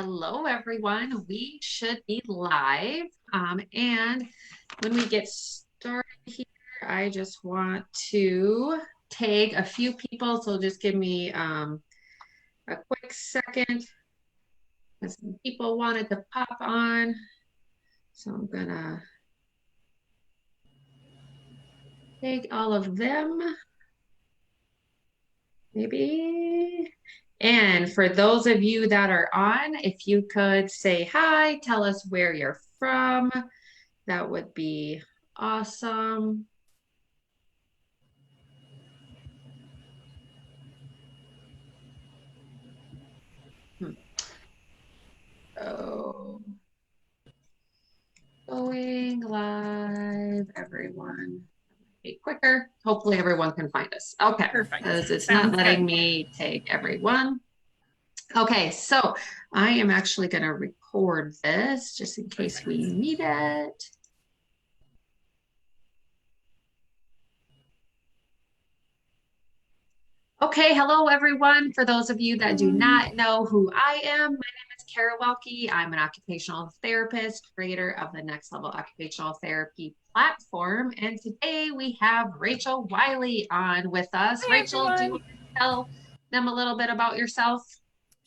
hello everyone. We should be live. And when we get started here, I just want to tag a few people. So just give me a quick second. Some people wanted to pop on. So I'm gonna tag all of them. Maybe. And for those of you that are on, if you could say hi, tell us where you're from, that would be awesome. So, going live, everyone. Be quicker. Hopefully everyone can find us. Okay, Perfect. because it's Sounds not letting good. me take everyone. Okay, so I am actually going to record this just in case we need it. Okay, hello everyone. For those of you that do not know who I am, my name is Kara Welke. I'm an occupational therapist, creator of the Next Level Occupational Therapy platform. And today we have Rachel Wiley on with us. Hi, Rachel, do you everyone. want to tell them a little bit about yourself?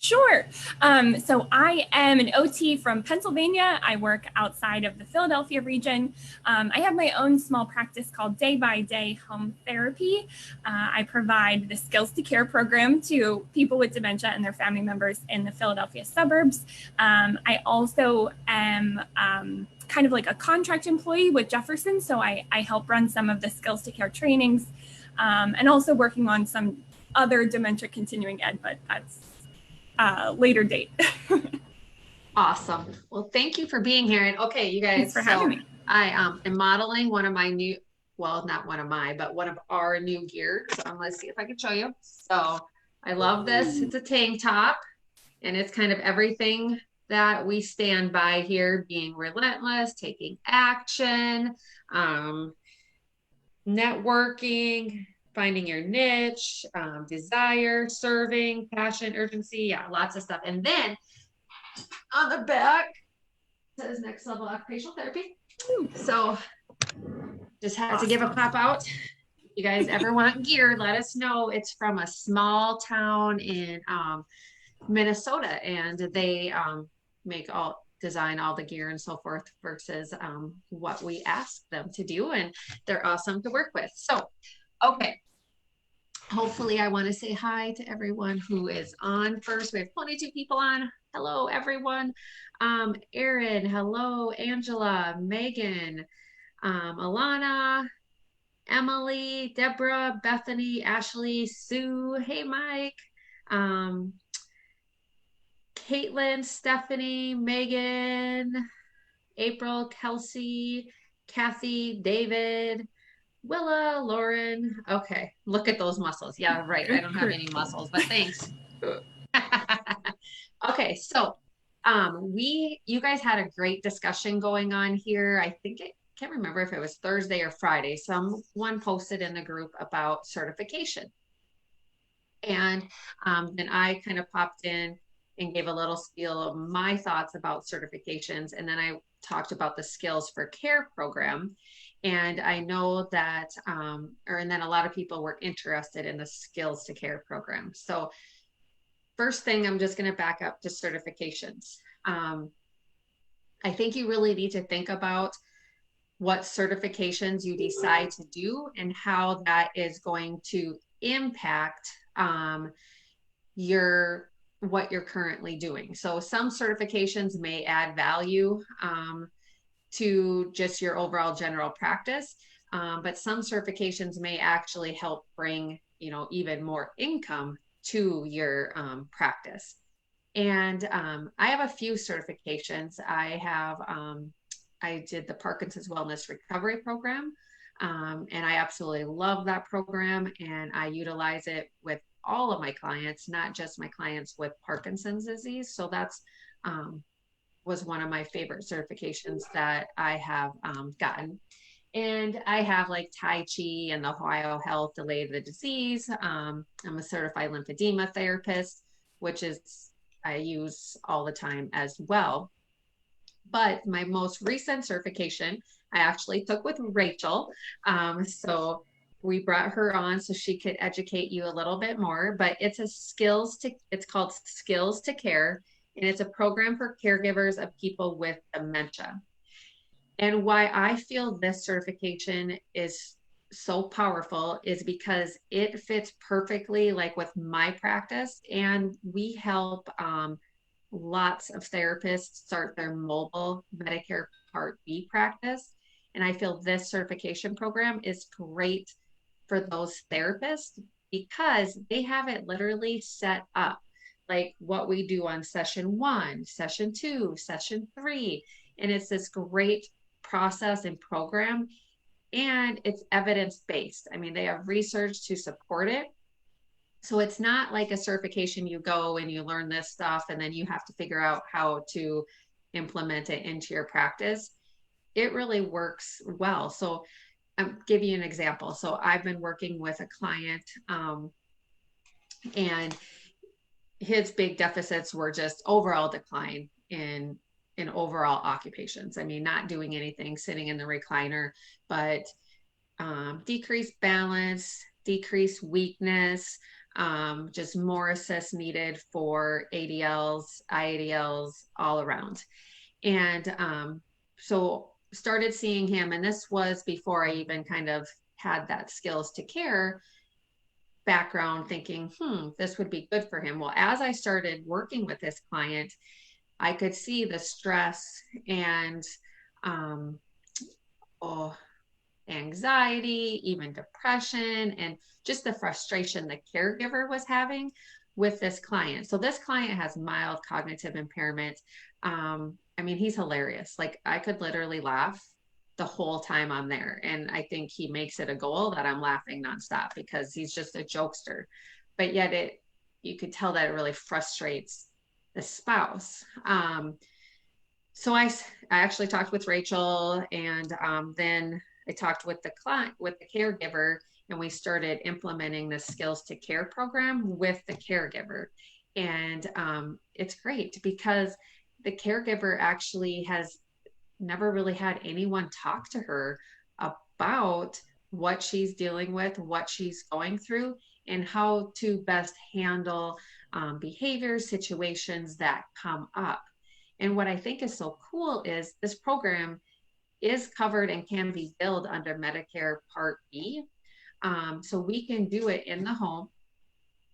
Sure. So I am an OT from Pennsylvania. I work outside of the Philadelphia region. I have my own small practice called Day by Day Home Therapy. I provide the Skills to Care program to people with dementia and their family members in the Philadelphia suburbs. I also am kind of like a contract employee with Jefferson, so I help run some of the Skills to Care trainings, and also working on some other dementia continuing ed, but that's later date. Awesome. Well, thank you for being here. And okay, you Thanks guys, for having so me. I am modeling one of my new, well, not one of my, but one of our new gears. Let's see if I can show you. So I love this. It's a tank top and it's kind of everything that we stand by here, being relentless, taking action, um, networking, finding your niche, desire, serving, passion, urgency. Yeah, lots of stuff. And then on the back, says Next Level Occupational Therapy. So just had to give a pop out. If you guys ever want gear, let us know. It's from a small town in Minnesota, and they design all the gear and so forth versus what we ask them to do, and they're awesome to work with. So, okay. Hopefully, I want to say hi to everyone who is on first. We have 22 people on. Hello, everyone. Erin, hello, Angela, Megan, Alana, Emily, Deborah, Bethany, Ashley, Sue. Hey, Mike. Um, Caitlin, Stephanie, Megan, April, Kelsey, Kathy, David, Willa, Lauren. Okay, look at those muscles. Yeah, right. I don't have any muscles, but thanks. Okay, so you guys had a great discussion going on here. I think it can't remember if it was Thursday or Friday. Someone posted in the group about certification. And then I kind of popped in and gave a little spiel of my thoughts about certifications. And then I talked about the Skills for Care program. And I know that, and then a lot of people were interested in the Skills to Care program. So first thing, I'm just going to back up to certifications. I think you really need to think about what certifications you decide to do and how that is going to impact what you're currently doing. So some certifications may add value to just your overall general practice, but some certifications may actually help bring even more income to your practice. And I have a few certifications. I did the Parkinson's Wellness Recovery Program, and I absolutely love that program, and I utilize it with all of my clients, not just my clients with Parkinson's disease. So that's was one of my favorite certifications that I have gotten. And I have like Tai Chi and the Ohio Health Delay the Disease. I'm a certified lymphedema therapist, which is I use all the time as well. But my most recent certification, I actually took with Rachel. So we brought her on so she could educate you a little bit more, but it's called Skills to Care, and it's a program for caregivers of people with dementia. And why I feel this certification is so powerful is because it fits perfectly like with my practice, and we help lots of therapists start their mobile Medicare Part B practice. And I feel this certification program is great for those therapists because they have it literally set up like what we do on session 1, session 2, session 3. And it's this great process and program, and it's evidence based. I mean, they have research to support it. So it's not like a certification you go and you learn this stuff and then you have to figure out how to implement it into your practice. It really works well. So I'll give you an example. So I've been working with a client, and his big deficits were just overall decline in overall occupations. I mean, not doing anything, sitting in the recliner, but decreased balance, decreased weakness, just more assists needed for ADLs, IADLs, all around. And so started seeing him, and this was before I even kind of had that skills to care background, thinking, this would be good for him. Well, as I started working with this client, I could see the stress and um, oh, anxiety, even depression, and just the frustration the caregiver was having with this client. So this client has mild cognitive impairment. I mean, he's hilarious. Like I could literally laugh the whole time I'm there. And I think he makes it a goal that I'm laughing nonstop because he's just a jokester. But yet you could tell that it really frustrates the spouse. So I actually talked with Rachel, and then I talked with the client, with the caregiver, and we started implementing the Skills to Care program with the caregiver. And it's great because the caregiver actually has never really had anyone talk to her about what she's dealing with, what she's going through, and how to best handle behaviors, situations that come up. And what I think is so cool is this program is covered and can be billed under Medicare Part B. So we can do it in the home.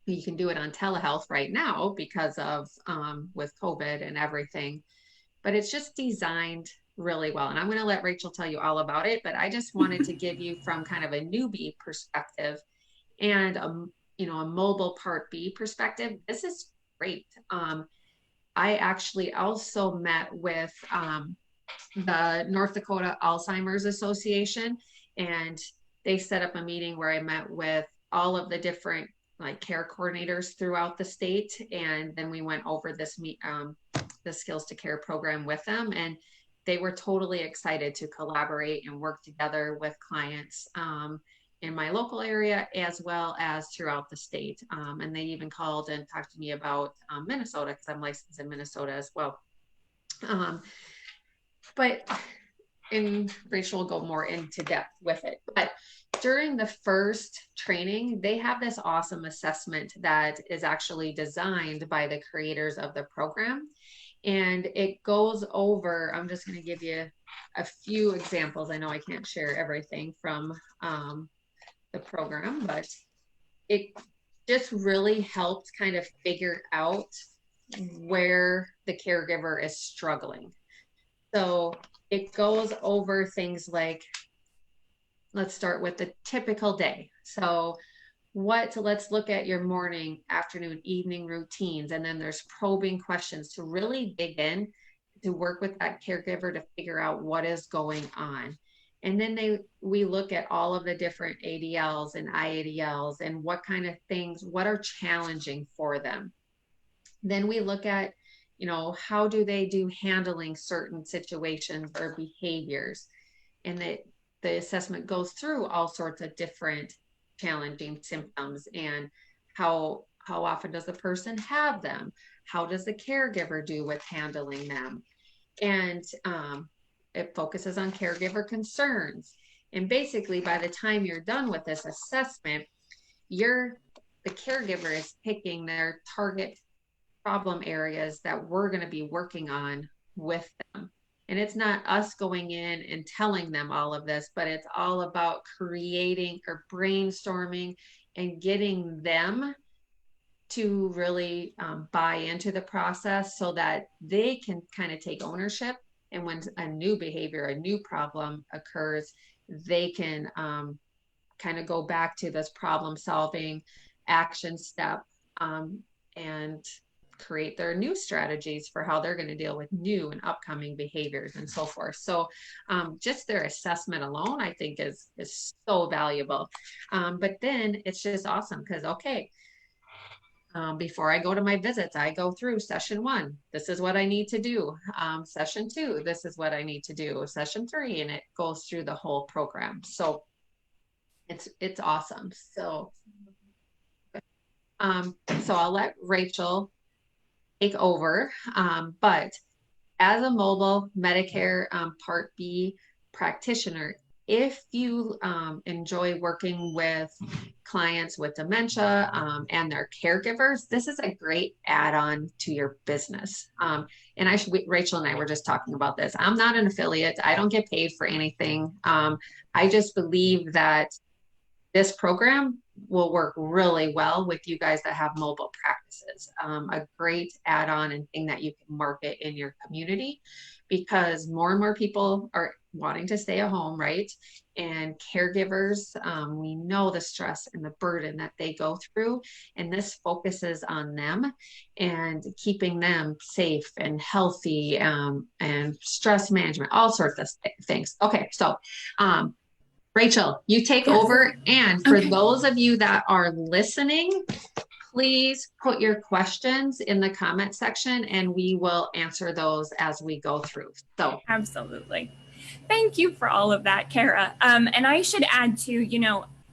You can do it on telehealth right now because of with COVID and everything, but it's just designed really well. And I'm going to let Rachel tell you all about it, but I just wanted to give you from kind of a newbie perspective and a mobile Part B perspective. This is great. I actually also met with the North Dakota Alzheimer's Association, and they set up a meeting where I met with all of the different like care coordinators throughout the state, and then we went over the Skills to Care program with them, and they were totally excited to collaborate and work together with clients in my local area as well as throughout the state. And they even called and talked to me about Minnesota because I'm licensed in Minnesota as well. But and Rachel will go more into depth with it. But during the first training, they have this awesome assessment that is actually designed by the creators of the program. And it goes over, I'm just going to give you a few examples. I know I can't share everything from the program, but it just really helped kind of figure out where the caregiver is struggling. So it goes over things like, let's start with the typical day. So let's look at your morning, afternoon, evening routines. And then there's probing questions to really dig in to work with that caregiver to figure out what is going on. And then we look at all of the different ADLs and IADLs and what kind of things, what are challenging for them. Then we look at, how do they do handling certain situations or behaviors? And the assessment goes through all sorts of different challenging symptoms and how How often does the person have them? How does the caregiver do with handling them? And it focuses on caregiver concerns. And basically, by the time you're done with this assessment, the caregiver is picking their target problem areas that we're going to be working on with them. And it's not us going in and telling them all of this, but it's all about creating or brainstorming and getting them to really buy into the process so that they can kind of take ownership. And when a new behavior, a new problem occurs, they can kind of go back to this problem solving action step and create their new strategies for how they're going to deal with new and upcoming behaviors and so forth. So just their assessment alone, I think is so valuable. But then it's just awesome because, okay, before I go to my visits, I go through session 1. This is what I need to do. Session 2, this is what I need to do. Session 3, and it goes through the whole program. So it's awesome. So I'll let Rachel take over. But as a mobile Medicare Part B practitioner, if you enjoy working with clients with dementia and their caregivers, this is a great add-on to your business. And Rachel and I were just talking about this. I'm not an affiliate. I don't get paid for anything. I just believe that this program will work really well with you guys that have mobile practices. A great add-on and thing that you can market in your community, because more and more people are wanting to stay at home, right? And caregivers, we know the stress and the burden that they go through, and this focuses on them and keeping them safe and healthy, and stress management, all sorts of things. Okay, so Rachel, you take over. And for those of you that are listening, please put your questions in the comment section and we will answer those as we go through. So absolutely. Thank you for all of that, Kara. And I should add too,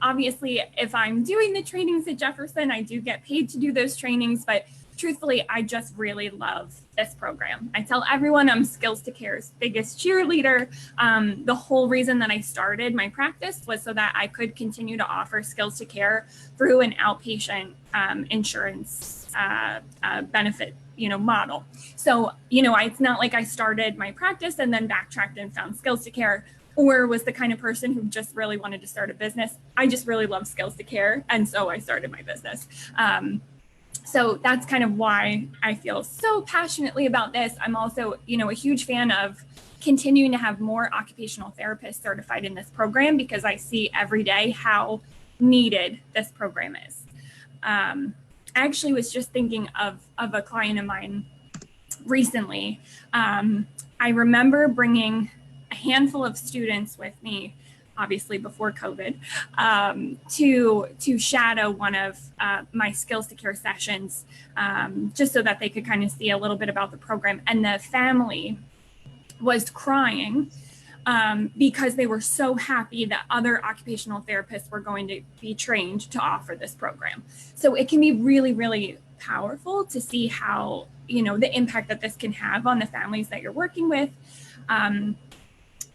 obviously if I'm doing the trainings at Jefferson, I do get paid to do those trainings, but truthfully, I just really love this program. I tell everyone I'm Skills to Care's biggest cheerleader. The whole reason that I started my practice was so that I could continue to offer Skills to Care through an outpatient insurance benefit model. So, it's not like I started my practice and then backtracked and found Skills to Care, or was the kind of person who just really wanted to start a business. I just really love Skills to Care. And so I started my business. So that's kind of why I feel so passionately about this. I'm also, a huge fan of continuing to have more occupational therapists certified in this program, because I see every day how needed this program is. I actually was just thinking of a client of mine recently. I remember bringing a handful of students with me, obviously before COVID, to shadow one of my Skills to Care sessions, just so that they could kind of see a little bit about the program. And the family was crying because they were so happy that other occupational therapists were going to be trained to offer this program. So it can be really, really powerful to see how, the impact that this can have on the families that you're working with.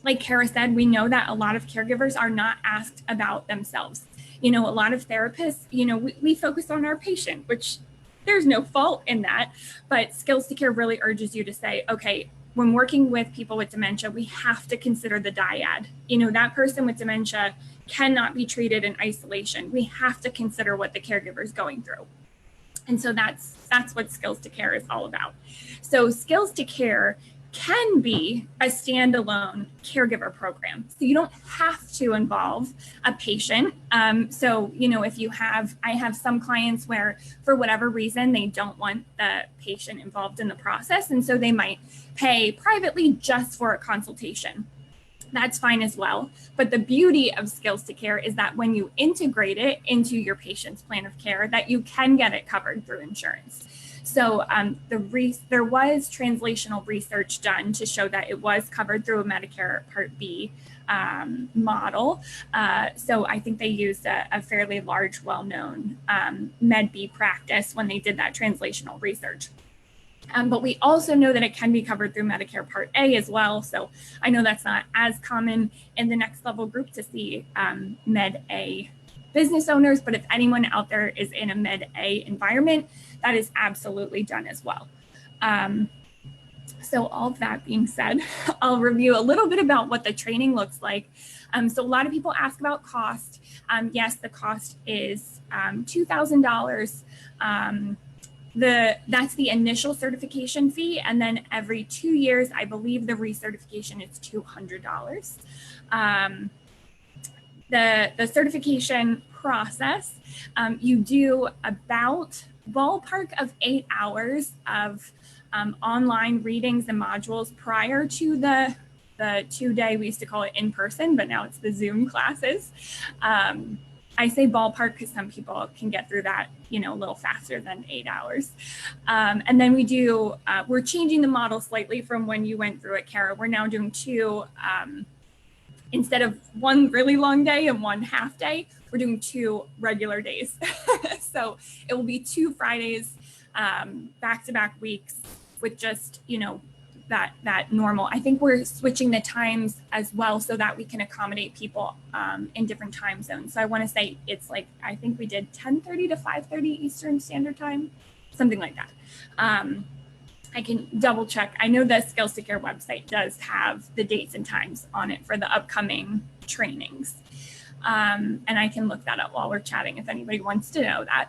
Like Kara said, we know that a lot of caregivers are not asked about themselves. A lot of therapists, we focus on our patient, which there's no fault in that, but Skills to Care really urges you to say, okay, when working with people with dementia, we have to consider the dyad. That person with dementia cannot be treated in isolation. We have to consider what the caregiver is going through. And so that's what Skills to Care is all about. So Skills to Care can be a standalone caregiver program. So you don't have to involve a patient. So, I have some clients where for whatever reason, they don't want the patient involved in the process. And so they might pay privately just for a consultation. That's fine as well. But the beauty of Skills to Care is that when you integrate it into your patient's plan of care, that you can get it covered through insurance. So there was translational research done to show that it was covered through a Medicare Part B model. So I think they used a fairly large, well-known Med B practice when they did that translational research. But we also know that it can be covered through Medicare Part A as well. So I know that's not as common in the next level group to see Med A business owners, but if anyone out there is in a Med A environment, that is absolutely done as well. So all of that being said, I'll review a little bit about what the training looks like. So a lot of people ask about cost. Yes, the cost is $2,000. That's the initial certification fee, and then every 2 years, I believe the recertification is $200. The certification process, you do about ballpark of 8 hours of online readings and modules prior to the 2-day, we used to call it in person, but now it's the Zoom classes. I say ballpark because some people can get through that, a little faster than 8 hours. And then we're changing the model slightly from when you went through at Cara. We're now doing 2, instead of 1 really long day and 1 half day, we're doing 2 regular days. So it will be 2 Fridays, back-to-back weeks with just, that normal. I think we're switching the times as well so that we can accommodate people in different time zones. So I want to say it's like, I think we did 10:30 to 5:30 Eastern Standard Time, something like that. I can double check. I know the Skills to Care website does have the dates and times on it for the upcoming trainings. And I can look that up while we're chatting if anybody wants to know that.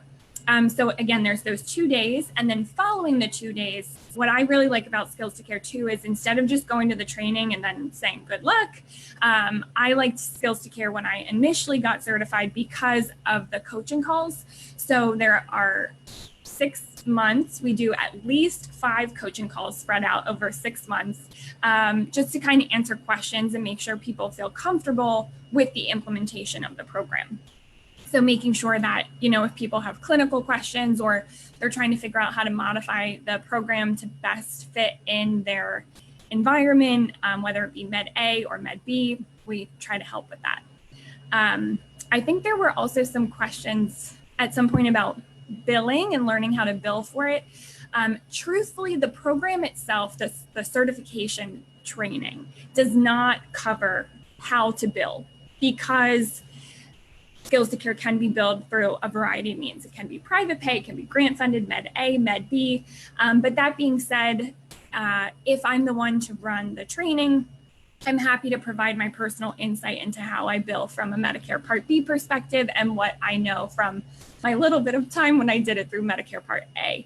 So again, there's those 2 days, and then following the 2 days, what I really like about Skills to Care too is instead of just going to the training and then saying good luck, I liked Skills to Care when I initially got certified because of the coaching calls. So there are 6 months, we do at least 5 coaching calls spread out over 6 months, just to kind of answer questions and make sure people feel comfortable with the implementation of the program. So making sure that, if people have clinical questions or they're trying to figure out how to modify the program to best fit in their environment, whether it be Med A or Med B, we try to help with that. I think there were also some questions at some point about billing and learning how to bill for it. Truthfully, the program itself, the certification training, does not cover how to bill because Skills to Care can be billed through a variety of means. It can be private pay, it can be grant funded, Med A, Med B. But that being said, if I'm the one to run the training, I'm happy to provide my personal insight into how I bill from a Medicare Part B perspective and what I know from my little bit of time when I did it through Medicare Part A.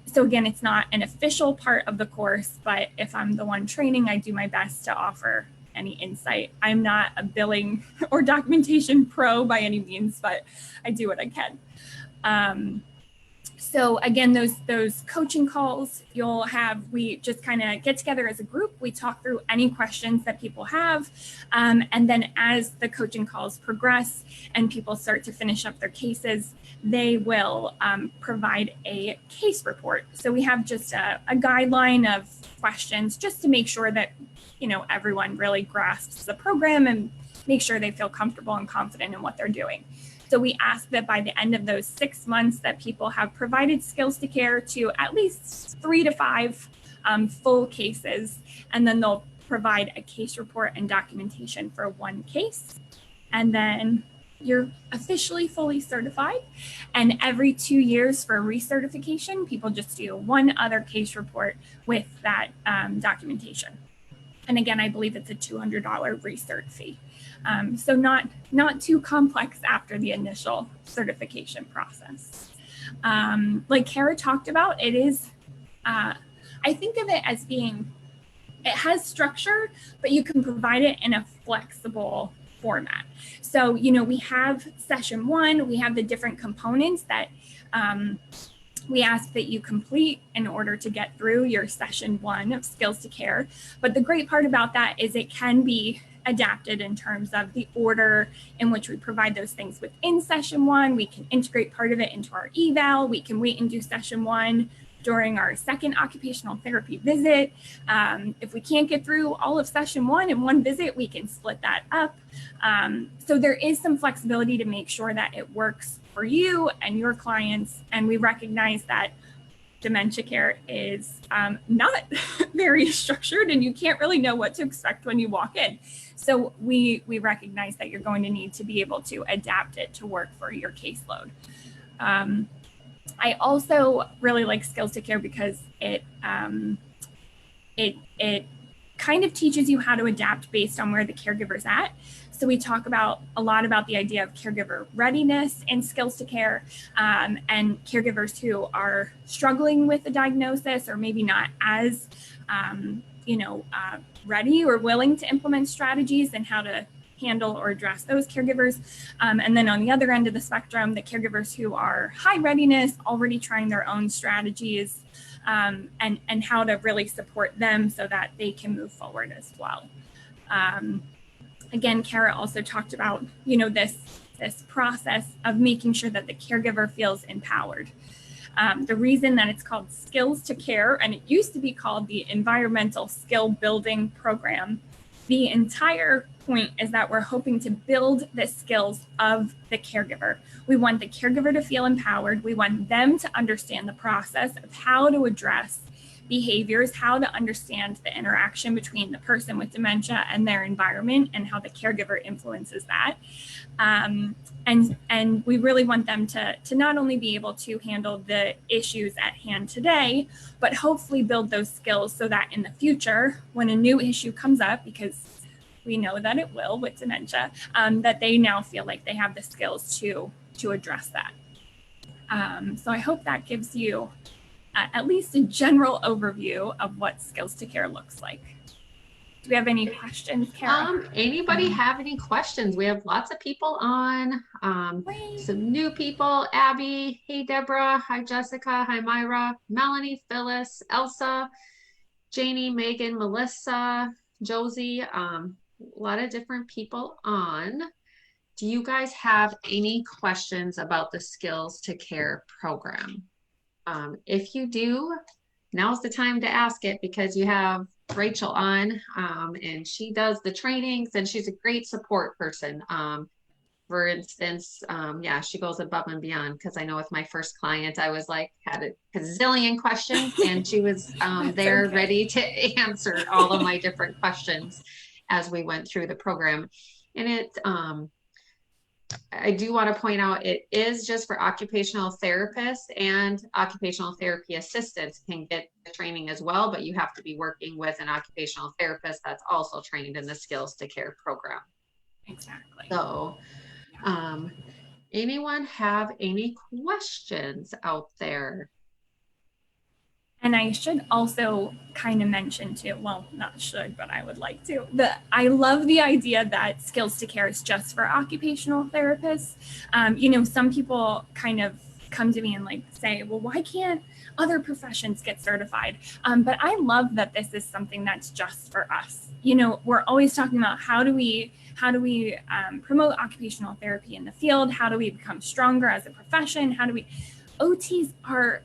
So again, it's not an official part of the course, but if I'm the one training, I do my best to offer any insight. I'm not a billing or documentation pro by any means, but I do what I can. So again, those coaching calls we just kind of get together as a group. We talk through any questions that people have. And then as the coaching calls progress and people start to finish up their cases, they will provide a case report. So we have just a guideline of questions just to make sure that, everyone really grasps the program and make sure they feel comfortable and confident in what they're doing. So we ask that by the end of those 6 months that people have provided Skills to Care to at least 3 to 5 full cases, and then they'll provide a case report and documentation for 1 case. And then you're officially fully certified. And every 2 years for recertification, people just do 1 other case report with that documentation. And again, I believe it's a $200 recert fee. So not too complex after the initial certification process. Like Kara talked about, it is, I think of it as being, it has structure, but you can provide it in a flexible format. So, we have session 1, we have the different components that we ask that you complete in order to get through your session 1 of Skills to Care. But the great part about that is it can be adapted in terms of the order in which we provide those things within session one. We can integrate part of it into our eval. We can wait and do session one during our second occupational therapy visit. If we can't get through all of session one in one visit, we can split that up. So there is some flexibility to make sure that it works for you and your clients. And we recognize that dementia care is not very structured, and you can't really know what to expect when you walk in. So we recognize that you're going to need to be able to adapt it to work for your caseload. I also really like Skills to Care because it kind of teaches you how to adapt based on where the caregiver's at. So we talk a lot about the idea of caregiver readiness and Skills to Care, and caregivers who are struggling with a diagnosis or maybe not as ready or willing to implement strategies and how to handle or address those caregivers. And then on the other end of the spectrum, the caregivers who are high readiness, already trying their own strategies, and how to really support them so that they can move forward as well. Again, Kara also talked about, this process of making sure that the caregiver feels empowered. The reason that it's called Skills to Care, and it used to be called the Environmental Skill Building Program, the entire point is that we're hoping to build the skills of the caregiver. We want the caregiver to feel empowered. We want them to understand the process of how to address behaviors, how to understand the interaction between the person with dementia and their environment and how the caregiver influences that. And we really want them to not only be able to handle the issues at hand today, but hopefully build those skills so that in the future, when a new issue comes up, because we know that it will with dementia, that they now feel like they have the skills to address that. So I hope that gives you at least a general overview of what Skills to Care looks like. Do we have any questions, Kara? Anybody have any questions? We have lots of people on, some new people. Abby, hey Deborah, hi Jessica, hi Myra, Melanie, Phyllis, Elsa, Janie, Megan, Melissa, Josie, a lot of different people on. Do you guys have any questions about the Skills to Care program? If you do, now's the time to ask it, because you have Rachel on, and she does the trainings and she's a great support person. For instance, she goes above and beyond, because I know with my first client, I was like, had a gazillion questions and she was there okay, ready to answer all of my different questions as we went through the program. And it, I do want to point out, it is just for occupational therapists, and occupational therapy assistants can get the training as well, but you have to be working with an occupational therapist that's also trained in the Skills to Care program. Exactly. So, anyone have any questions out there? And I should also kind of mention too, well, not should, but I would like to, I love the idea that Skills to Care is just for occupational therapists. Some people kind of come to me and like say, well, why can't other professions get certified? But I love that this is something that's just for us. We're always talking about how do we promote occupational therapy in the field? How do we become stronger as a profession? OTs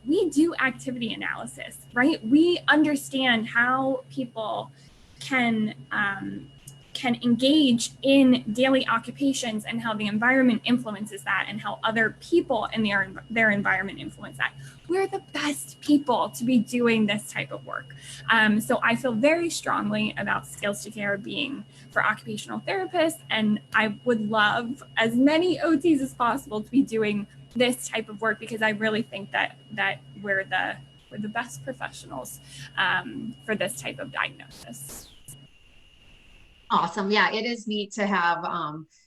we do activity analysis, right? We understand how people can engage in daily occupations and how the environment influences that and how other people in their environment influence that. We're the best people to be doing this type of work. So I feel very strongly about Skills to Care being for occupational therapists, and I would love as many OTs as possible to be doing this type of work, because I really think that we're the best professionals for this type of diagnosis. Awesome. Yeah, it is neat to have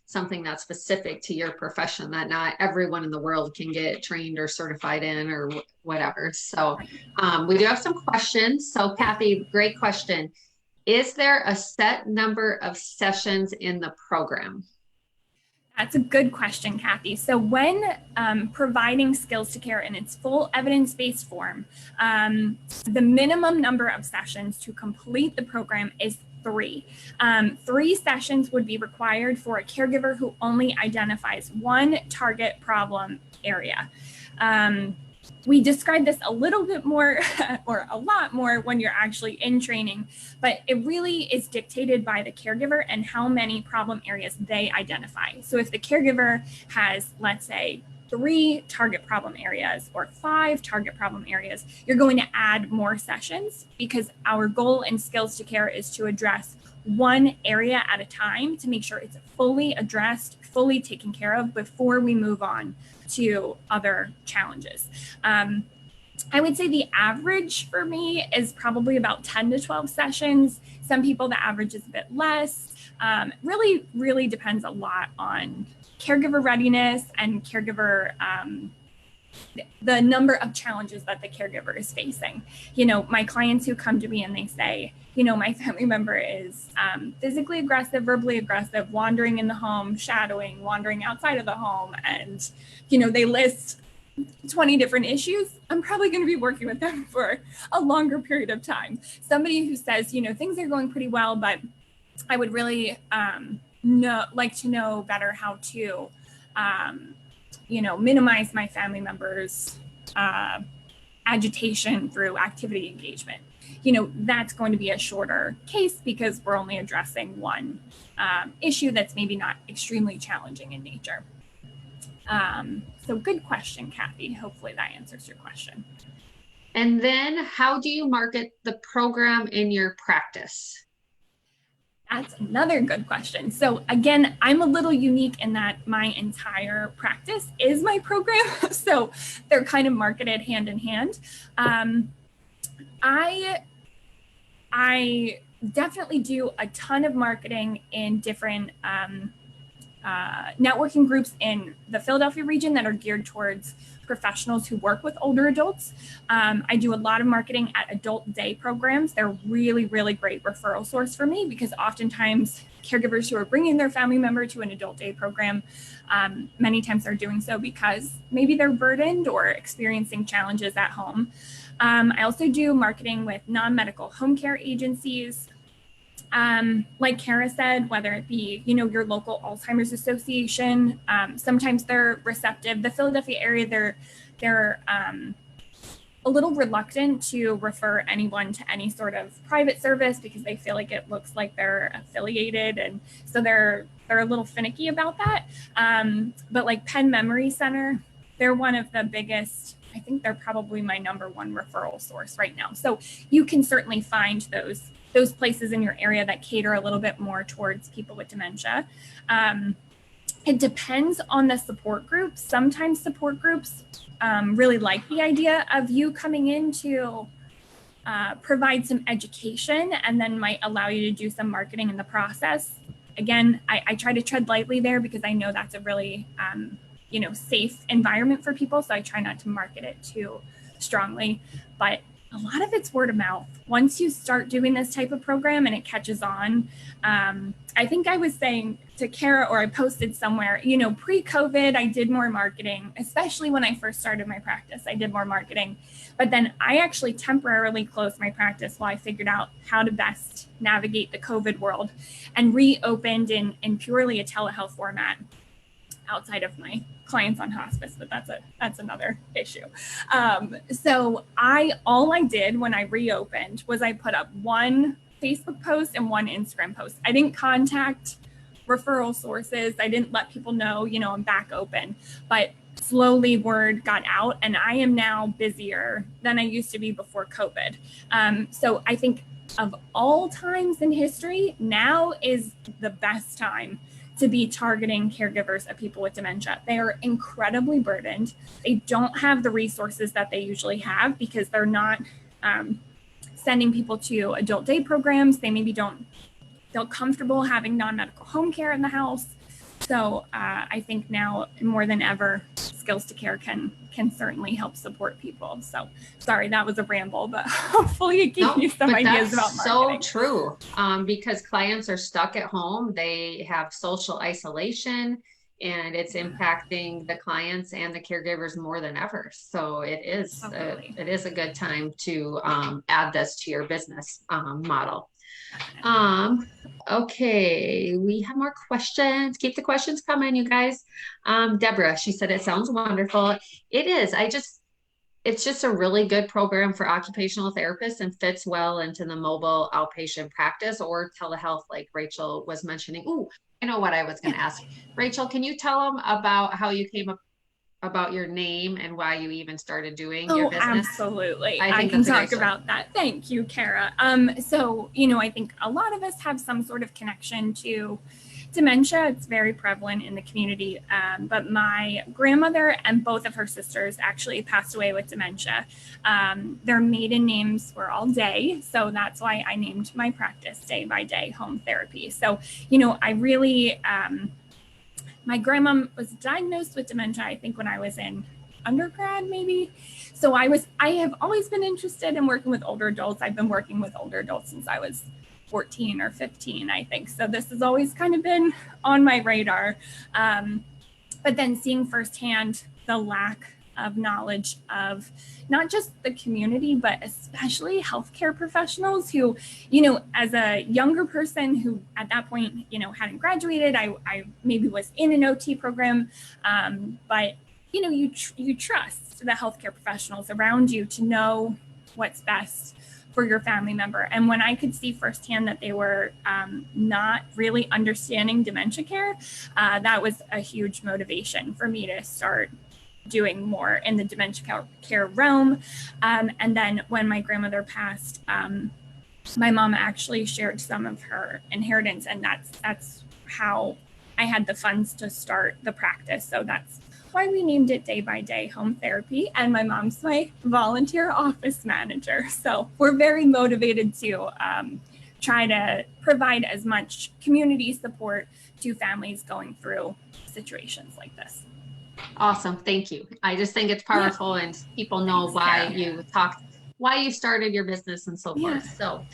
something that's specific to your profession that not everyone in the world can get trained or certified in or whatever. So we do have some questions. So Kathy, great question. Is there a set number of sessions in the program? That's a good question, Kathy. So when providing Skills to Care in its full evidence-based form, the minimum number of sessions to complete the program is 3. 3 sessions would be required for a caregiver who only identifies one target problem area. We describe this a little bit more or a lot more when you're actually in training, but it really is dictated by the caregiver and how many problem areas they identify. So if the caregiver has, let's say, 3 target problem areas or 5 target problem areas, you're going to add more sessions, because our goal in Skills to Care is to address one area at a time to make sure it's fully addressed, fully taken care of before we move on to other challenges. I would say the average for me is probably about 10 to 12 sessions. Some people, the average is a bit less. Really depends a lot on caregiver readiness and caregiver, the number of challenges that the caregiver is facing. My clients who come to me and they say, my family member is physically aggressive, verbally aggressive, wandering in the home, shadowing, wandering outside of the home, and, they list 20 different issues, I'm probably going to be working with them for a longer period of time. Somebody who says, things are going pretty well, but I would really like to know better how to, minimize my family members' agitation through activity engagement. That's going to be a shorter case because we're only addressing one issue that's maybe not extremely challenging in nature. So good question, Kathy. Hopefully that answers your question. And then how do you market the program in your practice? That's another good question. So again, I'm a little unique in that my entire practice is my program. So they're kind of marketed hand in hand. I definitely do a ton of marketing in different networking groups in the Philadelphia region that are geared towards professionals who work with older adults. I do a lot of marketing at adult day programs. They're really great referral source for me, because oftentimes caregivers who are bringing their family member to an adult day program, many times are doing so because maybe they're burdened or experiencing challenges at home. I also do marketing with non-medical home care agencies. Like Kara said, whether it be, your local Alzheimer's Association, sometimes they're receptive. The Philadelphia area, they're a little reluctant to refer anyone to any sort of private service because they feel like it looks like they're affiliated. And so they're a little finicky about that. But like Penn Memory Center, they're one of the biggest, I think they're probably my number one referral source right now. So you can certainly find those places in your area that cater a little bit more towards people with dementia. It depends on the support group. Sometimes support groups really like the idea of you coming in to provide some education and then might allow you to do some marketing in the process. Again, I try to tread lightly there because I know that's a really safe environment for people. So I try not to market it too strongly, but a lot of it's word of mouth. Once you start doing this type of program and it catches on, I think I was saying to Kara, or I posted somewhere, pre-COVID, I did more marketing, especially when I first started my practice, I did more marketing. But then I actually temporarily closed my practice while I figured out how to best navigate the COVID world, and reopened in purely a telehealth format outside of my clients on hospice, but that's another issue. So all I did when I reopened was I put up one Facebook post and one Instagram post. I didn't contact referral sources. I didn't let people know, I'm back open, but slowly word got out, and I am now busier than I used to be before COVID. So I think of all times in history, now is the best time to be targeting caregivers of people with dementia. They are incredibly burdened. They don't have the resources that they usually have because they're not sending people to adult day programs. They maybe don't feel comfortable having non-medical home care in the house. So I think now more than ever, Skills to Care can certainly help support people. So sorry, that was a ramble, but hopefully it gave you some ideas about marketing. So true, because clients are stuck at home. They have social isolation, and it's impacting the clients and the caregivers more than ever. So it is a good time to add this to your business model. Um, okay, we have more questions. Keep the questions coming, you guys. Deborah, she said it sounds wonderful. It is. It's just a really good program for occupational therapists and fits well into the mobile outpatient practice or telehealth, like Rachel was mentioning. Ooh, I know what I was going to ask. Rachel, can you tell them about how you came up about your name and why you even started doing your Oh, business? absolutely. I I think can that's a great talk story. about that. Thank you, Kara. So, I think a lot of us have some sort of connection to dementia. It's very prevalent in the community. But my grandmother and both of her sisters actually passed away with dementia. Their maiden names were all Day. So that's why I named my practice Day by Day Home Therapy. So, I really, my grandma was diagnosed with dementia, I think, when I was in undergrad, maybe. So I have always been interested in working with older adults. I've been working with older adults since I was 14 or 15, I think. So this has always kind of been on my radar. But then seeing firsthand the lack of knowledge of not just the community, but especially healthcare professionals who, as a younger person who at that point, hadn't graduated, I maybe was in an OT program, but you trust the healthcare professionals around you to know what's best for your family member. And when I could see firsthand that they were not really understanding dementia care, that was a huge motivation for me to start doing more in the dementia care realm. And then when my grandmother passed, my mom actually shared some of her inheritance, and that's how I had the funds to start the practice. So that's why we named it Day by Day Home Therapy. And my mom's my volunteer office manager. So we're very motivated to try to provide as much community support to families going through situations like this. Awesome. Thank you. I just think it's Yeah. powerful and people know Thanks, Kara. why you started your business and so Yeah. forth. So,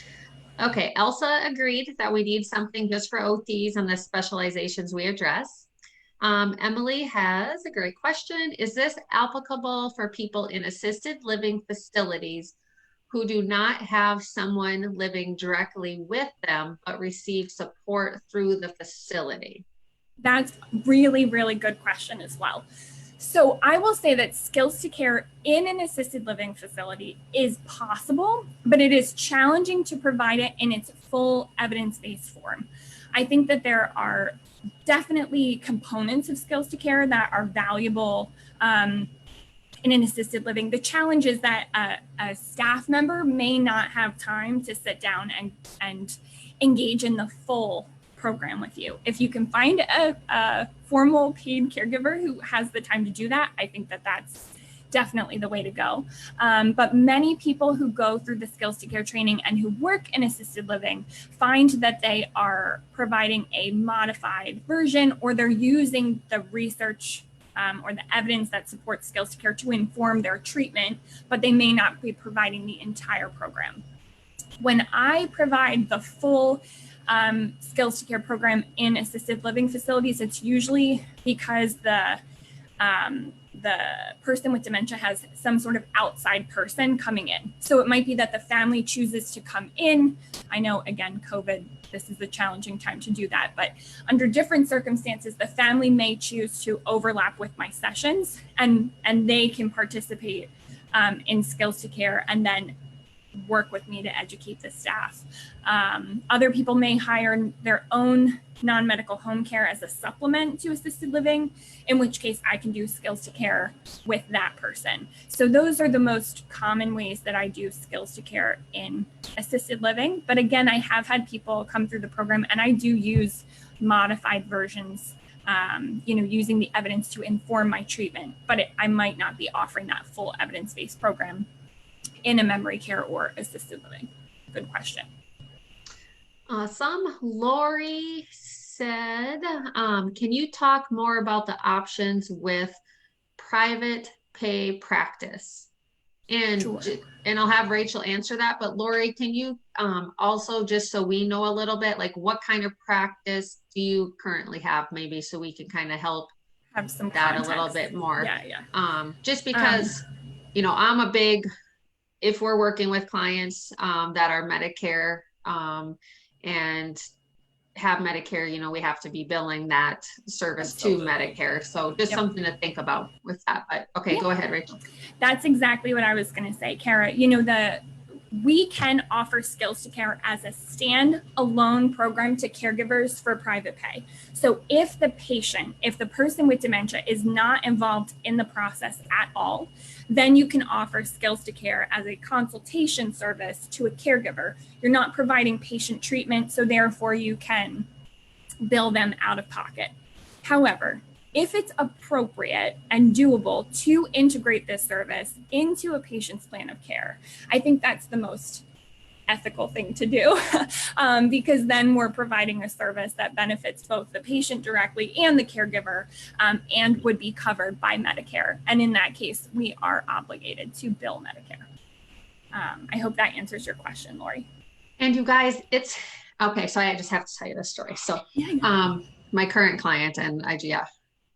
okay. Elsa agreed that we need something just for OTs and the specializations we address. Emily has a great question. Is this applicable for people in assisted living facilities who do not have someone living directly with them, but receive support through the facility? That's really, really good question as well. So I will say that skills to care in an assisted living facility is possible, but it is challenging to provide it in its full evidence-based form. I think that there are definitely components of skills to care that are valuable in an assisted living. The challenge is that a staff member may not have time to sit down and engage in the full program with you. If you can find a formal paid caregiver who has the time to do that, I think that that's definitely the way to go. But many people who go through the skills to care training and who work in assisted living find that they are providing a modified version, or they're using the research or the evidence that supports skills to care to inform their treatment, but they may not be providing the entire program. When I provide the full skills to care program in assisted living facilities, it's usually because the person with dementia has some sort of outside person coming in. So it might be that the family chooses to come in. I know, again, COVID, this is a challenging time to do that, but under different circumstances, the family may choose to overlap with my sessions, and they can participate in skills to care and then work with me to educate the staff. Other people may hire their own non-medical home care as a supplement to assisted living, in which case I can do skills to care with that person. So those are the most common ways that I do skills to care in assisted living. But again, I have had people come through the program and I do use modified versions, using the evidence to inform my treatment, but I might not be offering that full evidence-based program in a memory care or assisted living. Good question. Awesome. Lori said, can you talk more about the options with private pay practice? And Sure. and I'll have Rachel answer that, but Lori, can you also, just so we know a little bit, like what kind of practice do you currently have, maybe so we can kind of help Have some that a little context. bit more. Yeah, yeah. Just Um, because, I'm a big, if we're working with clients that are Medicare and have Medicare, you know, we have to be billing that service to Absolutely. Medicare. So just Yep. something to think about with that. But okay, Yep. go ahead, Rachel. That's exactly what I was going to say, Kara. You know, we can offer Skills to Care as a stand-alone program to caregivers for private pay. So if the person with dementia is not involved in the process at all, then you can offer Skills to Care as a consultation service to a caregiver. You're not providing patient treatment, so therefore you can bill them out of pocket. However, if it's appropriate and doable to integrate this service into a patient's plan of care, I think that's the most ethical thing to do because then we're providing a service that benefits both the patient directly and the caregiver and would be covered by Medicare. And in that case, we are obligated to bill Medicare. I hope that answers your question, Lori. And you guys, it's okay. So I just have to tell you this story. So, my current client, and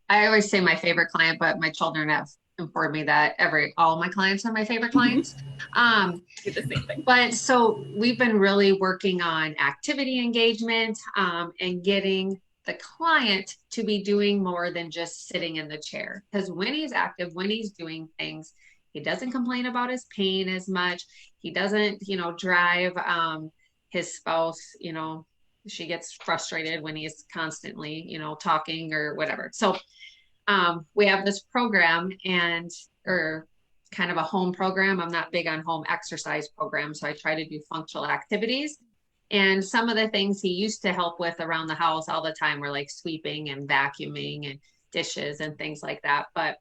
I always say my favorite client, but my children have informed me that all of my clients are my favorite clients. Do the same thing. But so we've been really working on activity engagement, and getting the client to be doing more than just sitting in the chair. Because when he's active, when he's doing things, he doesn't complain about his pain as much. He doesn't, drive his spouse, she gets frustrated when he's constantly, talking or whatever. So we have this program or kind of a home program. I'm not big on home exercise programs, so I try to do functional activities. And some of the things he used to help with around the house all the time were like sweeping and vacuuming and dishes and things like that. But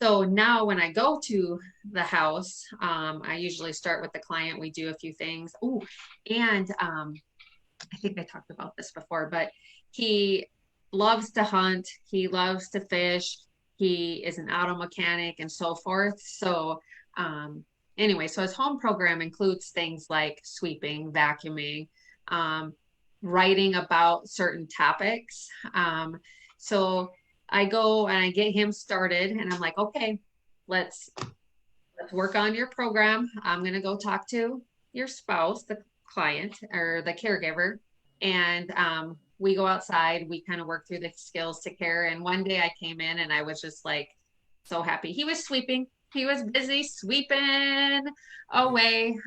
so now when I go to the house, I usually start with the client. We do a few things. Oh, and I think I talked about this before, but he loves to hunt. He loves to fish. He is an auto mechanic and so forth. So anyway, so his home program includes things like sweeping, vacuuming, writing about certain topics. So I go and I get him started and I'm like, okay, let's work on your program. I'm going to go talk to your spouse, the client or the caregiver. And we go outside, we kind of work through the Skills to Care. And one day I came in and I was just like so happy. He was sweeping. He was busy sweeping away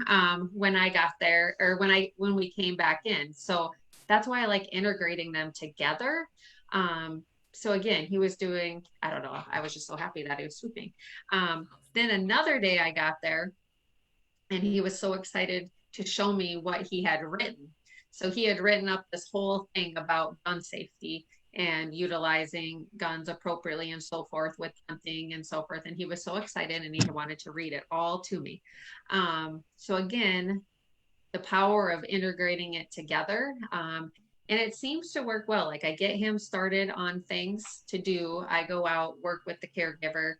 when I got there or when we came back in. So that's why I like integrating them together. So again, he was doing, I don't know, I was just so happy that he was sweeping. Then another day I got there and he was so excited to show me what he had written. So he had written up this whole thing about gun safety and utilizing guns appropriately and so forth with hunting and so forth. And he was so excited and he wanted to read it all to me. So again, the power of integrating it together. And it seems to work well. Like I get him started on things to do. I go out, work with the caregiver,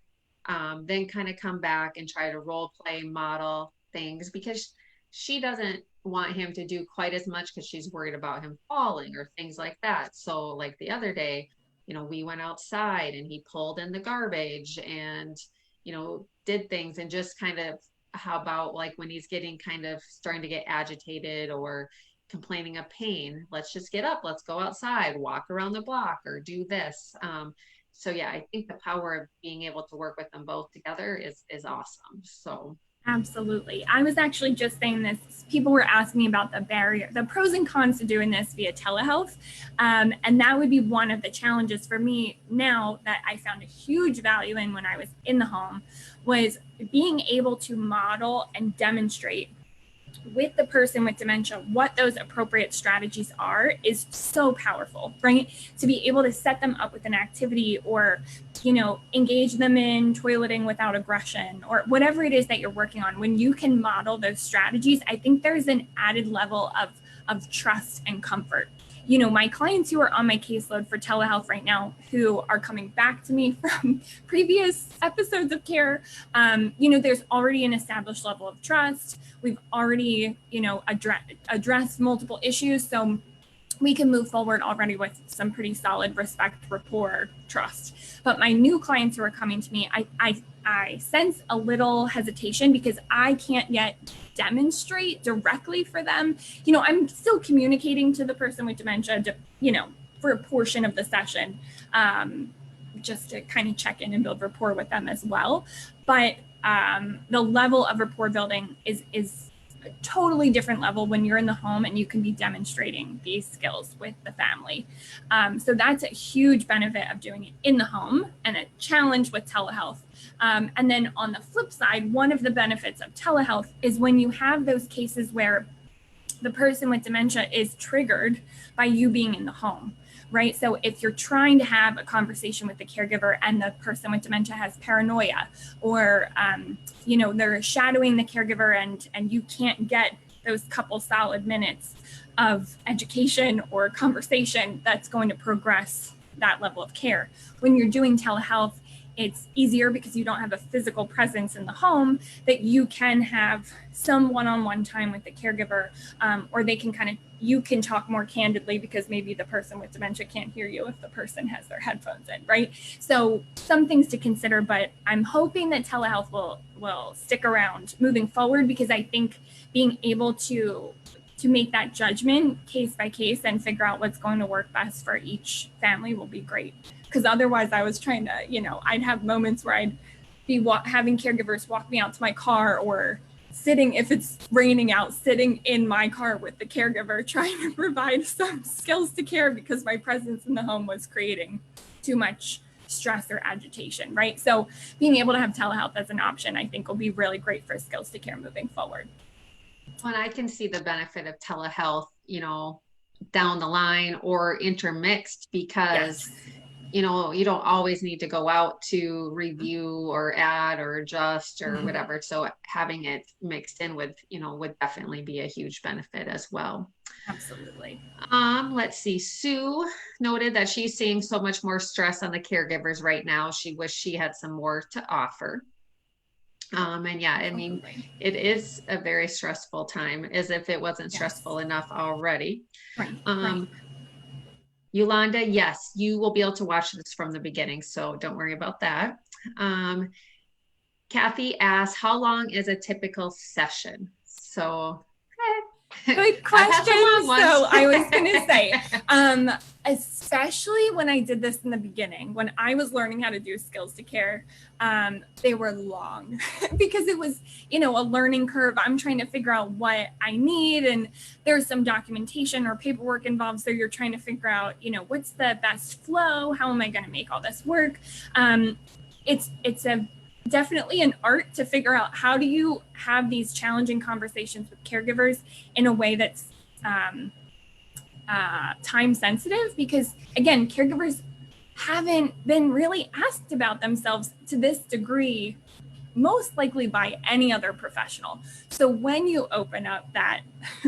then kind of come back and try to role play model things because she doesn't want him to do quite as much because she's worried about him falling or things like that. So like the other day, we went outside and he pulled in the garbage and, did things and just kind of how about like when he's getting kind of starting to get agitated or complaining of pain, let's just get up, let's go outside, walk around the block or do this. So yeah, I think the power of being able to work with them both together is awesome. So absolutely. I was actually just saying this. People were asking me about the pros and cons to doing this via telehealth. And that would be one of the challenges for me now that I found a huge value in when I was in the home was being able to model and demonstrate with the person with dementia what those appropriate strategies are is so powerful, right? To be able to set them up with an activity or engage them in toileting without aggression or whatever it is that you're working on. When you can model those strategies, I think there's an added level of trust and comfort. My clients who are on my caseload for telehealth right now, who are coming back to me from previous episodes of care, there's already an established level of trust. We've already, addressed multiple issues. So we can move forward already with some pretty solid respect, rapport, trust. But my new clients who are coming to me, I sense a little hesitation because I can't yet demonstrate directly for them. I'm still communicating to the person with dementia, for a portion of the session, just to kind of check in and build rapport with them as well. But the level of rapport building is a totally different level when you're in the home and you can be demonstrating these skills with the family. So that's a huge benefit of doing it in the home, and a challenge with telehealth. And then on the flip side, one of the benefits of telehealth is when you have those cases where the person with dementia is triggered by you being in the home, right? So if you're trying to have a conversation with the caregiver and the person with dementia has paranoia, or they're shadowing the caregiver and you can't get those couple solid minutes of education or conversation that's going to progress that level of care. When you're doing telehealth, it's easier because you don't have a physical presence in the home, that you can have some one-on-one time with the caregiver, or you can talk more candidly because maybe the person with dementia can't hear you if the person has their headphones in, right? So some things to consider, but I'm hoping that telehealth will stick around moving forward, because I think being able to make that judgment case by case and figure out what's going to work best for each family will be great. Because otherwise I was trying to, I'd have moments where I'd be having caregivers walk me out to my car, or sitting, if it's raining out, sitting in my car with the caregiver, trying to provide some skills to care because my presence in the home was creating too much stress or agitation, right? So being able to have telehealth as an option, I think will be really great for skills to care moving forward. When I can see the benefit of telehealth, down the line or intermixed, because Yes. you don't always need to go out to review or add or adjust or whatever. So having it mixed in would definitely be a huge benefit as well. Absolutely. Let's see. Sue noted that she's seeing so much more stress on the caregivers right now. She wished she had some more to offer. And yeah, I mean, it is a very stressful time, as if it wasn't stressful enough already. Right. Yolanda, yes, you will be able to watch this from the beginning, so don't worry about that. Kathy asked, how long is a typical session? So good question. So I was going to say, especially when I did this in the beginning, when I was learning how to do skills to care, they were long because it was, a learning curve. I'm trying to figure out what I need, and there's some documentation or paperwork involved. So you're trying to figure out, what's the best flow? How am I going to make all this work? It's definitely an art to figure out, how do you have these challenging conversations with caregivers in a way that's time sensitive, because again, caregivers haven't been really asked about themselves to this degree, most likely by any other professional. So when you open up that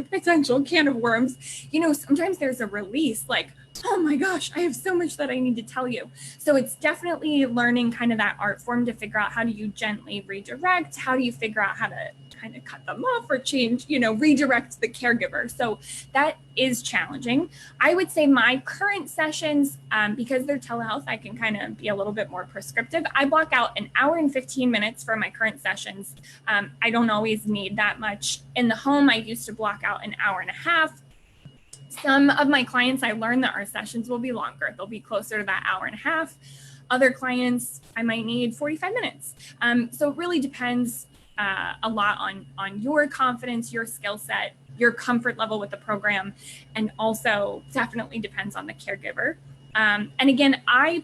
potential can of worms, sometimes there's a release, like, oh my gosh, I have so much that I need to tell you. So it's definitely learning kind of that art form to figure out, how do you gently redirect? How do you figure out how to kind of cut them off or change, redirect the caregiver? So that is challenging. I would say my current sessions, because they're telehealth, I can kind of be a little bit more prescriptive. I block out an hour and 15 minutes for my current sessions. I don't always need that much. In the home, I used to block out an hour and a half. Some of my clients, I learned that our sessions will be longer. They'll be closer to that hour and a half. Other clients, I might need 45 minutes. So it really depends a lot on your confidence, your skill set, your comfort level with the program, and also definitely depends on the caregiver. And again, I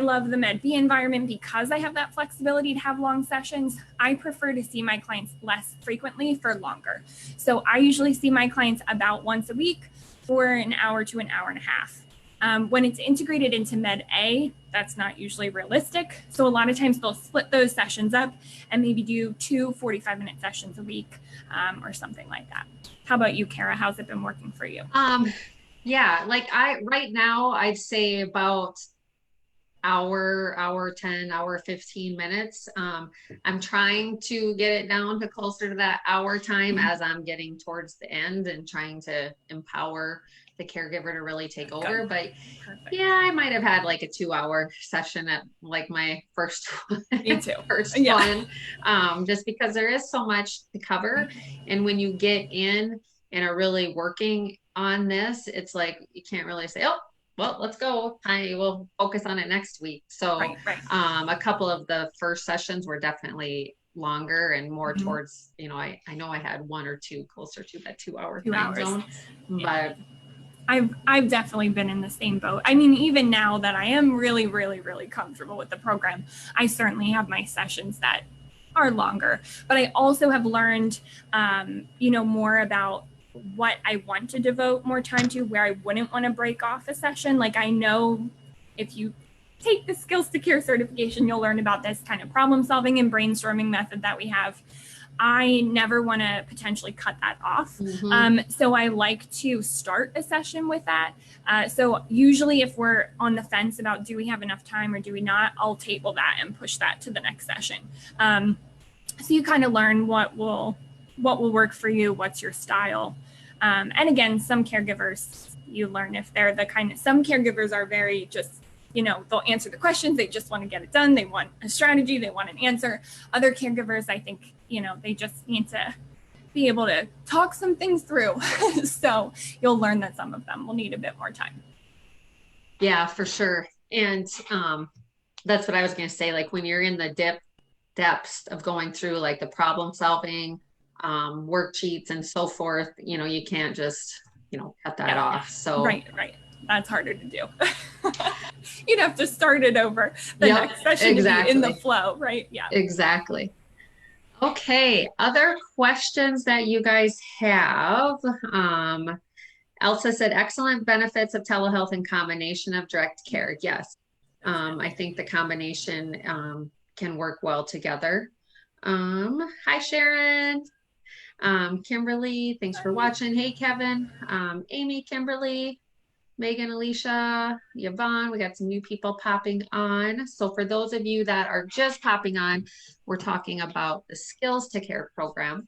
love the Med B environment because I have that flexibility to have long sessions. I prefer to see my clients less frequently for longer. So I usually see my clients about once a week for an hour to an hour and a half. When it's integrated into Med A, that's not usually realistic. So a lot of times they'll split those sessions up and maybe do 2 45-minute sessions a week, or something like that. How about you, Kara? How's it been working for you? Yeah, like right now, I'd say about hour 10, hour 15 minutes. I'm trying to get it down to closer to that hour time as I'm getting towards the end, and trying to empower the caregiver to really take over. But Perfect. yeah, I might have had like a 2-hour session at like my first Me too. first Yeah. one, just because there is so much to cover. And when you get in and are really working on this, it's like you can't really say, oh, well, let's go. I will focus on it next week. So Right. a couple of the first sessions were definitely longer and more towards, I know I had one or two closer to that 2-hour 2 time hours. zone, Yeah. but I've definitely been in the same boat. I mean, even now that I am really, really, really comfortable with the program, I certainly have my sessions that are longer, but I also have learned, more about what I want to devote more time to, where I wouldn't want to break off a session. Like, I know if you take the Skills to Care certification, you'll learn about this kind of problem solving and brainstorming method that we have. I never want to potentially cut that off. So I like to start a session with that. So usually if we're on the fence about do we have enough time or do we not, I'll table that and push that to the next session. So you kind of learn what will work for you, what's your style. And again, some caregivers, you learn if they're some caregivers are very just, they'll answer the questions. They just want to get it done. They want a strategy. They want an answer. Other caregivers, I think, they just need to be able to talk some things through. So you'll learn that some of them will need a bit more time. Yeah, for sure. And that's what I was going to say. Like when you're in the depths of going through like the problem solving, worksheets and so forth, you can't just, cut that off. So right. That's harder to do. You'd have to start it over the next session to be in the flow, right? Yeah. Exactly. Okay. Other questions that you guys have? Elsa said, excellent benefits of telehealth in combination of direct care. Yes. I think the combination can work well together. Hi, Sharon. Kimberly, thanks for watching. Hey, Kevin, Amy, Kimberly, Megan, Alicia, Yvonne, we got some new people popping on. So for those of you that are just popping on, we're talking about the Skills to Care program.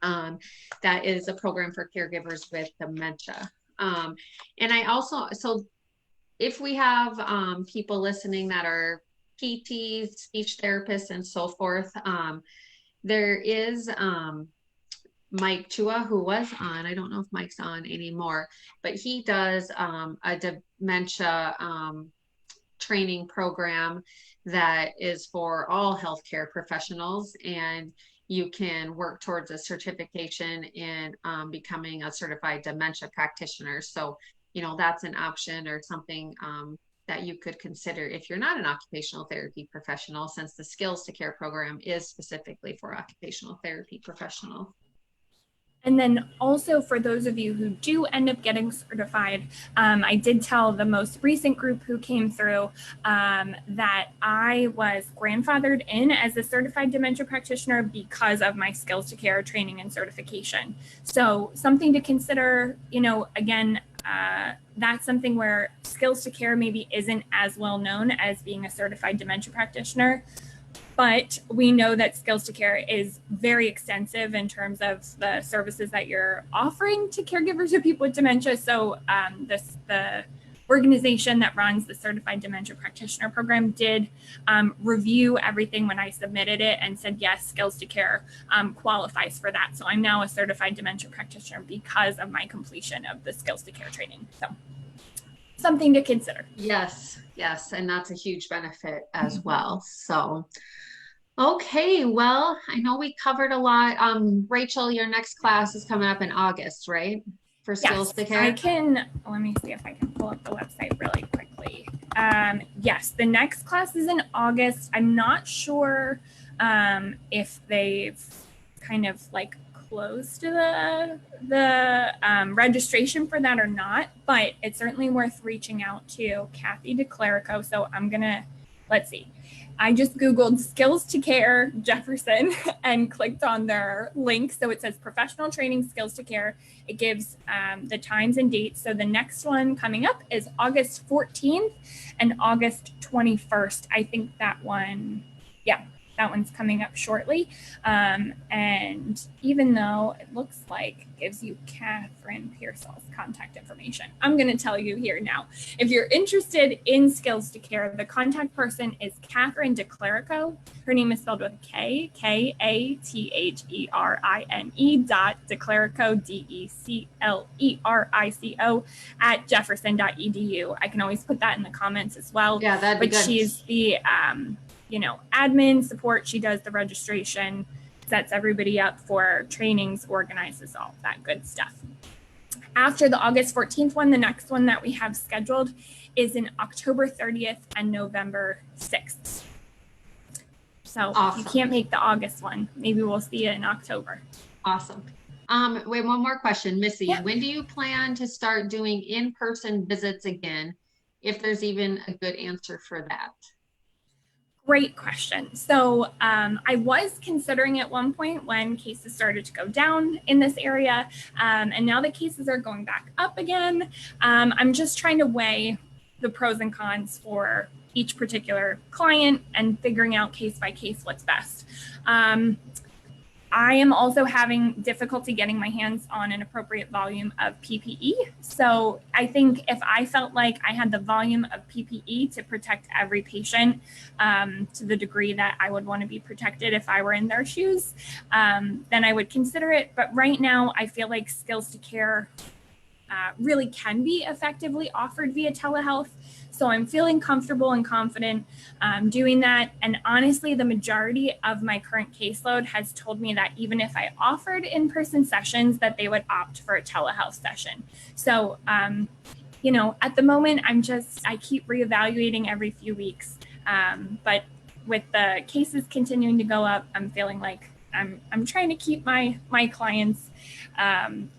That is a program for caregivers with dementia. And I also, so if we have people listening that are PTs, speech therapists, and so forth, there is Mike Chua, who was on, I don't know if Mike's on anymore, but he does a dementia training program that is for all healthcare professionals, and you can work towards a certification in becoming a certified dementia practitioner. So, that's an option or something that you could consider if you're not an occupational therapy professional, since the Skills to Care program is specifically for occupational therapy professionals. And then also for those of you who do end up getting certified, I did tell the most recent group who came through that I was grandfathered in as a certified dementia practitioner because of my Skills to Care training and certification. So something to consider, again, that's something where Skills to Care maybe isn't as well known as being a certified dementia practitioner. But we know that Skills to Care is very extensive in terms of the services that you're offering to caregivers of people with dementia. So the organization that runs the Certified Dementia Practitioner program did review everything when I submitted it and said, yes, Skills to Care qualifies for that. So I'm now a certified dementia practitioner because of my completion of the Skills to Care training. So something to consider. Yes. And that's a huge benefit as well. So, okay. Well, I know we covered a lot. Rachel, your next class is coming up in August, right? For Skills to Care? Let me see if I can pull up the website really quickly. Yes, the next class is in August. I'm not sure if they've kind of like closed the registration for that or not, but it's certainly worth reaching out to Kathy DeClerico. So let's see. I just Googled Skills to Care Jefferson and clicked on their link. So it says professional training Skills to Care. It gives the times and dates. So the next one coming up is August 14th and August 21st. I think that one, That one's coming up shortly. And even though it looks like it gives you Catherine Pearsall's contact information, I'm going to tell you here now. If you're interested in Skills to Care, the contact person is Catherine DeClerico. Her name is spelled with a K, Katherine DeClerico, at jefferson.edu. I can always put that in the comments as well. Yeah, that'd be good. She's the admin support. She does the registration, sets everybody up for trainings, organizes all that good stuff. After the August 14th one, the next one that we have scheduled is in October 30th and November 6th. So awesome. If you can't make the August one, maybe we'll see you in October. Awesome. Wait, one more question, Missy. Yeah. When do you plan to start doing in-person visits again, if there's even a good answer for that? Great question. So I was considering at one point when cases started to go down in this area, and now the cases are going back up again. I'm just trying to weigh the pros and cons for each particular client and figuring out case by case what's best. I am also having difficulty getting my hands on an appropriate volume of PPE. So I think if I felt like I had the volume of PPE to protect every patient to the degree that I would want to be protected if I were in their shoes, then I would consider it. But right now, I feel like Skills to Care really can be effectively offered via telehealth. So I'm feeling comfortable and confident doing that. And honestly, the majority of my current caseload has told me that even if I offered in-person sessions, that they would opt for a telehealth session. So, at the moment, I keep reevaluating every few weeks. But with the cases continuing to go up, I'm feeling like I'm trying to keep my clients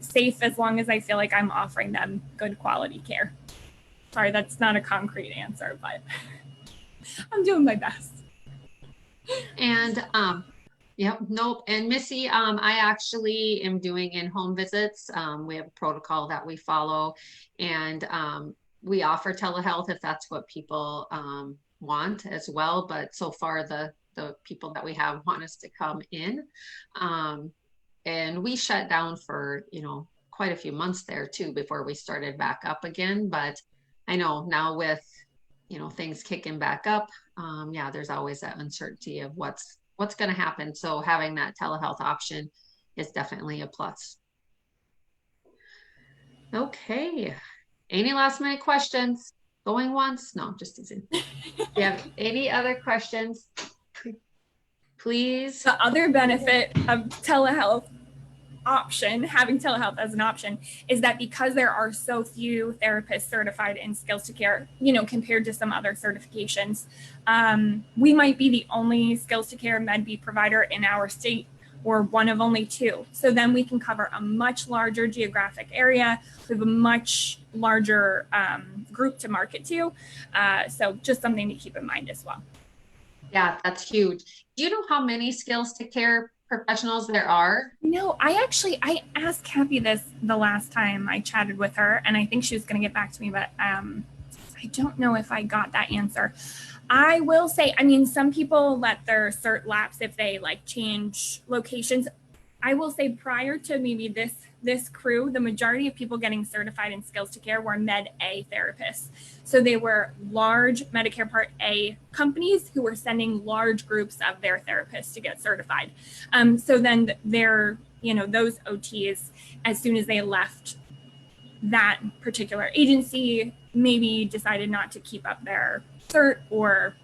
safe as long as I feel like I'm offering them good quality care. Sorry, that's not a concrete answer, but I'm doing my best. And nope. And Missy, I actually am doing in-home visits. We have a protocol that we follow, and we offer telehealth if that's what people want as well. But so far, the people that we have want us to come in, and we shut down for quite a few months there too before we started back up again. But I know now with, things kicking back up, there's always that uncertainty of what's going to happen. So having that telehealth option is definitely a plus. Okay. Any last minute questions? Going once? No, just teasing. Do you have any other questions? Please. The other benefit of telehealth having telehealth as an option, is that because there are so few therapists certified in Skills to Care, compared to some other certifications, we might be the only Skills to Care Med-B provider in our state, or one of only two. So then we can cover a much larger geographic area. We have a much larger group to market to. So just something to keep in mind as well. Yeah, that's huge. Do you know how many Skills to Care professionals there are? No, I asked Kathy this the last time I chatted with her, and I think she was going to get back to me, but I don't know if I got that answer. I will say, some people let their cert lapse if they change locations. I will say prior to maybe this crew, the majority of people getting certified in Skills to Care were Med A therapists. So they were large Medicare Part A companies who were sending large groups of their therapists to get certified. So then those OTs, as soon as they left that particular agency, maybe decided not to keep up their cert, or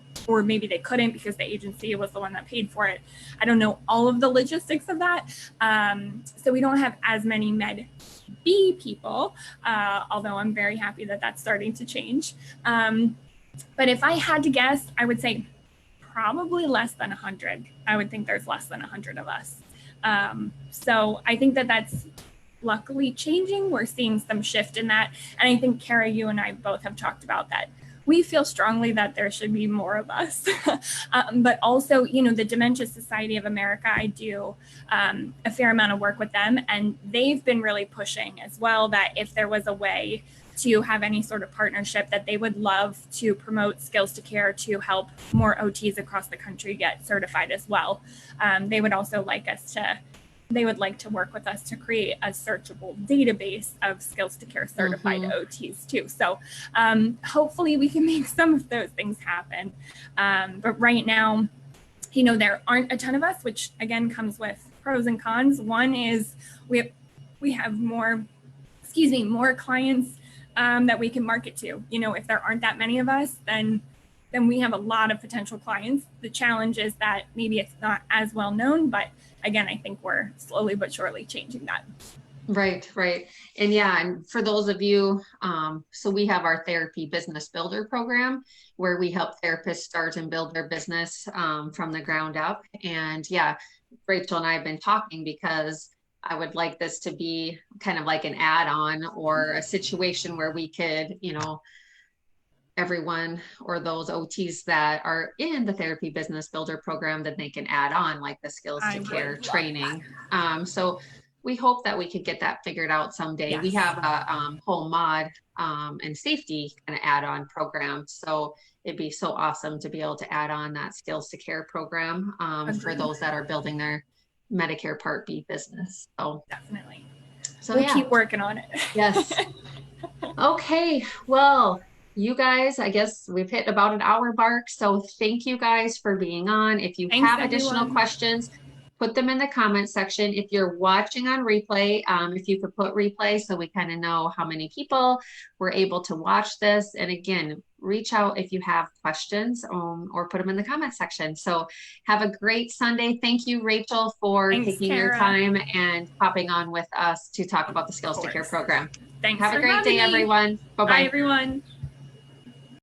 maybe they couldn't because the agency was the one that paid for it. I don't know all of the logistics of that. So we don't have as many Med B people, although I'm very happy that that's starting to change. But if I had to guess, I would say probably less than 100. I would think there's less than 100 of us. So I think that that's luckily changing. We're seeing some shift in that. And I think, Kara, you and I both have talked about that. We feel strongly that there should be more of us. But also, the Dementia Society of America, I do a fair amount of work with them, and they've been really pushing as well that if there was a way to have any sort of partnership, that they would love to promote Skills to Care to help more OTs across the country get certified as well. They would also like to work with us to create a searchable database of Skills to Care certified OTs too. So hopefully we can make some of those things happen. But right now, there aren't a ton of us, which again comes with pros and cons. One is we have more clients that we can market to. If there aren't that many of us, then we have a lot of potential clients. The challenge is that maybe it's not as well known, but again, I think we're slowly but surely changing that. Right. And for those of you, so we have our therapy business builder program where we help therapists start and build their business from the ground up. And Rachel and I have been talking because I would like this to be kind of like an add-on or a situation where we could, everyone or those OTs that are in the therapy business builder program, that they can add on like the Skills to Care training. So we hope that we could get that figured out someday. Yes. We have a home mod and safety kind of add-on program. So it'd be so awesome to be able to add on that Skills to Care program for those that are building their Medicare Part B business. So definitely. So we'll keep working on it. Yes. Okay. Well, you guys, I guess we've hit about an hour mark. So thank you guys for being on. If you have additional questions, put them in the comment section. If you're watching on replay, if you could put replay so we kind of know how many people were able to watch this. And again, reach out if you have questions or put them in the comment section. So have a great Sunday. Thank you, Rachel, for taking your time and hopping on with us to talk about the Skills to Care program. Thanks. Have a great day, everyone. Bye-bye. Bye, everyone.